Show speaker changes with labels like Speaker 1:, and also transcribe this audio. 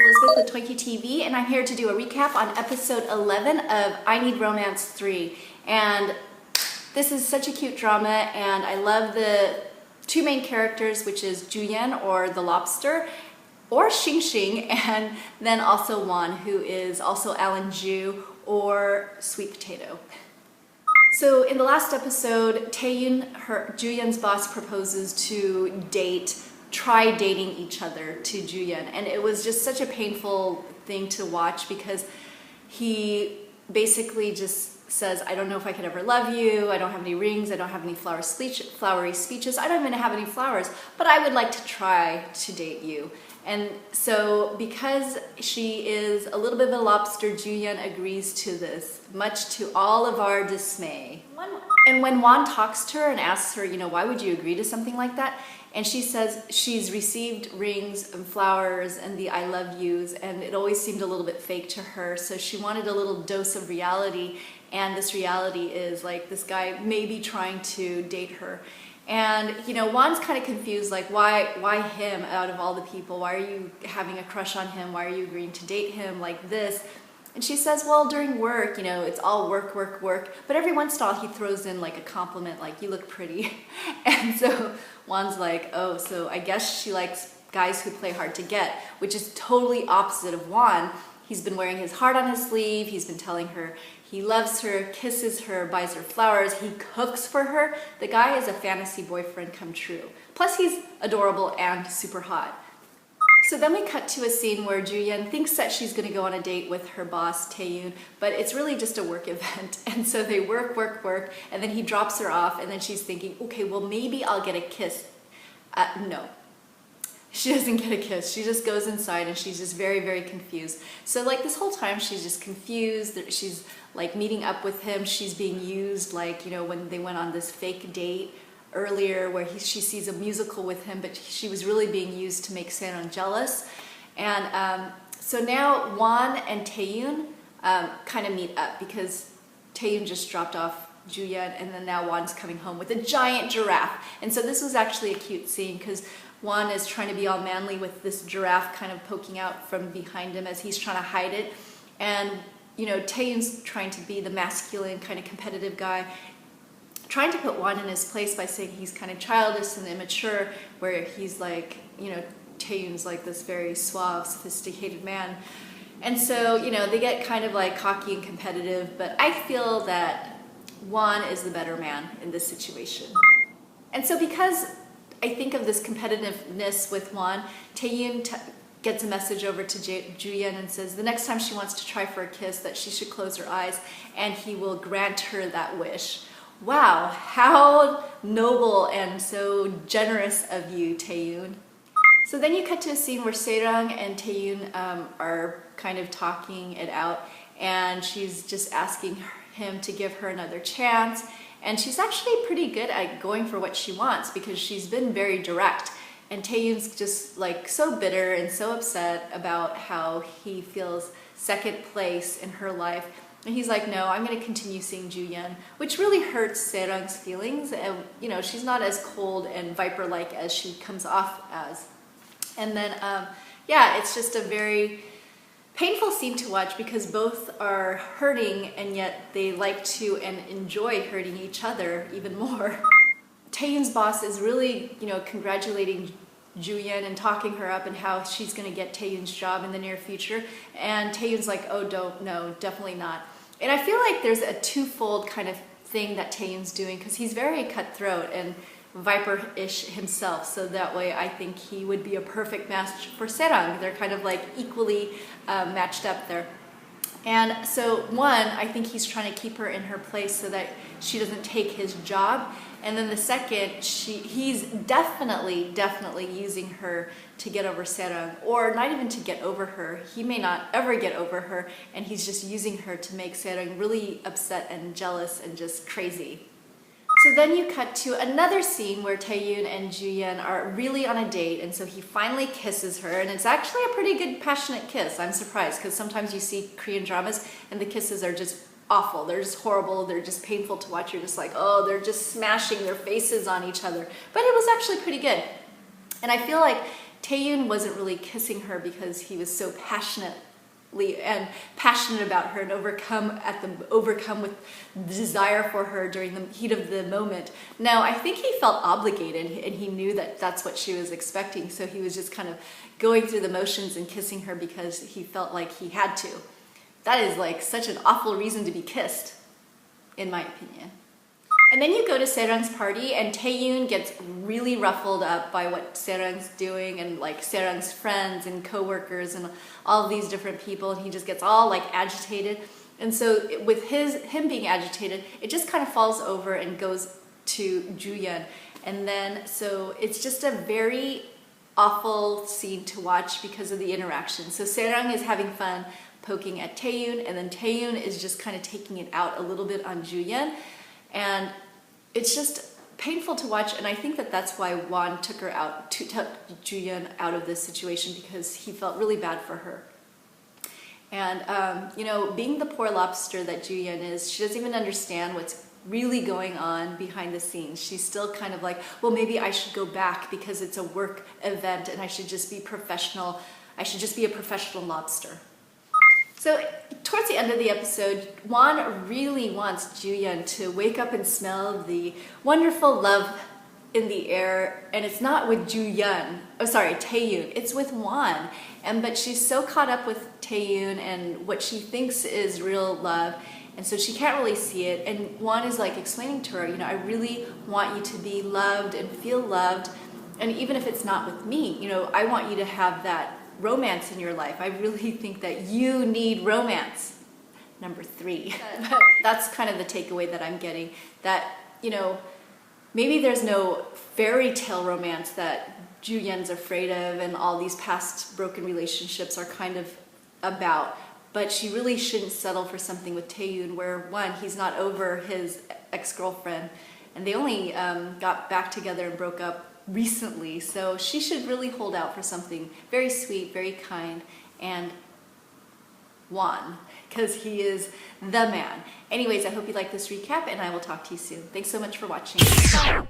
Speaker 1: Elizabeth with t0inky TV, and I'm here to do a recap on episode 11 of I Need Romance 3. And this is such a cute drama, and I love the two main characters, which is Juyen, or the lobster, or Xing Xing, and then also Wan, who is also Alan Ju, or sweet potato. So in the last episode, Taeyun, Juyen's boss, proposes to try dating each other to Juyen, and it was just such a painful thing to watch because he basically just says, I don't know if I could ever love you, I don't have any rings, I don't have any flowery speeches, I don't even have any flowers, but I would like to try to date you. And so because she is a little bit of a lobster, Juyen agrees to this, much to all of our dismay. And when Wan talks to her and asks her, why would you agree to something like that? And she says she's received rings and flowers and the I love yous, and it always seemed a little bit fake to her. So she wanted a little dose of reality, and this reality is like this guy may be trying to date her. And Wan's kind of confused, like why him out of all the people? Why are you having a crush on him? Why are you agreeing to date him like this? And she says, well, during work, it's all work, work, work. But every once in a while he throws in like a compliment, like you look pretty. And so Wan's like, oh, so I guess she likes guys who play hard to get, which is totally opposite of Wan. He's been wearing his heart on his sleeve. He's been telling her he loves her, kisses her, buys her flowers. He cooks for her. The guy is a fantasy boyfriend come true. Plus he's adorable and super hot. So then we cut to a scene where Juyen thinks that she's going to go on a date with her boss, Taeyun, but it's really just a work event. And so they work, work, work, and then he drops her off, and then she's thinking, okay, well, maybe I'll get a kiss. No. She doesn't get a kiss. She just goes inside, and she's just very, very confused. So like this whole time, she's just confused. She's like meeting up with him. She's being used like, when they went on this fake date earlier where she sees a musical with him, but she was really being used to make Se-ryung jealous. And so now Wan and Taeyun kind of meet up because Taeyun just dropped off Juyen, and then now Wan's coming home with a giant giraffe. And so this was actually a cute scene because Wan is trying to be all manly with this giraffe kind of poking out from behind him as he's trying to hide it. And Taeyun's trying to be the masculine kind of competitive guy, trying to put Wan in his place by saying he's kind of childish and immature, where he's like, Taeyun's like this very suave, sophisticated man. And so, they get kind of like cocky and competitive, but I feel that Wan is the better man in this situation. And so because I think of this competitiveness with Wan, Taeyun gets a message over to Juyen and says the next time she wants to try for a kiss that she should close her eyes and he will grant her that wish. Wow, how noble and so generous of you, Taeyun. So then you cut to a scene where Se-ryung and Taeyun are kind of talking it out, and she's just asking him to give her another chance. And she's actually pretty good at going for what she wants because she's been very direct. And Taeyun's just like so bitter and so upset about how he feels second place in her life. And he's like, no, I'm going to continue seeing Juyen, which really hurts Se-ryung's feelings. And, she's not as cold and viper-like as she comes off as. And then, it's just a very painful scene to watch because both are hurting and yet they like to and enjoy hurting each other even more. Taeyun's boss is really, congratulating Juyen and talking her up and how she's going to get Taeyun's job in the near future. And Taeyun's like, oh, no, definitely not. And I feel like there's a twofold kind of thing that Taeyun's doing because he's very cutthroat and viper-ish himself. So that way I think he would be a perfect match for Se-ryung. They're kind of like equally matched up there. And so one, I think he's trying to keep her in her place so that she doesn't take his job. And then the second, he's definitely using her to get over Se-ryung, or not even to get over her. He may not ever get over her, and he's just using her to make Se-ryung really upset and jealous and just crazy. So then you cut to another scene where Taeyun and Juyen are really on a date, and so he finally kisses her, and it's actually a pretty good passionate kiss. I'm surprised, because sometimes you see Korean dramas and the kisses are just awful. They're just horrible. They're just painful to watch. You're just like, oh, they're just smashing their faces on each other. But it was actually pretty good. And I feel like Taeyoon wasn't really kissing her because he was so passionate about her and overcome with desire for her during the heat of the moment. No, I think he felt obligated and he knew that that's what she was expecting, so he was just kind of going through the motions and kissing her because he felt like he had to. That is like such an awful reason to be kissed, in my opinion. And then you go to Serang's party and Taeyoon gets really ruffled up by what Serang's doing and like Serang's friends and co-workers and all of these different people, and he just gets all like agitated. And so with him being agitated, it just kind of falls over and goes to Juyeon. And then so it's just a very awful scene to watch because of the interaction. So Serang is having fun poking at Taeyoon, and then Taeyoon is just kind of taking it out a little bit on Juyeon. And it's just painful to watch, and I think that that's why Won took Juyeon out of this situation, because he felt really bad for her. And you know, being the poor lobster that Juyeon is, she doesn't even understand what's really going on behind the scenes. She's still kind of like, well, maybe I should go back because it's a work event and I should just be professional. I should just be a professional lobster. So towards the end of the episode, Won really wants Juyeon to wake up and smell the wonderful love in the air, and it's not with Taeyoon, it's with Won. But she's so caught up with Taeyoon and what she thinks is real love, and so she can't really see it. And Won is like explaining to her, you know, I really want you to be loved and feel loved, and even if it's not with me, you know, I want you to have that romance in your life. I really think that you need romance. Number 3. But that's kind of the takeaway that I'm getting, that, you know, maybe there's no fairy tale romance that Juyeon's afraid of and all these past broken relationships are kind of about, but she really shouldn't settle for something with Taeyoon where, one, he's not over his ex-girlfriend, and they only got back together and broke up recently, so she should really hold out for something very sweet, very kind, and Won, because he is the man. Anyways, I hope you like this recap, and I will talk to you soon. Thanks so much for watching. Bye.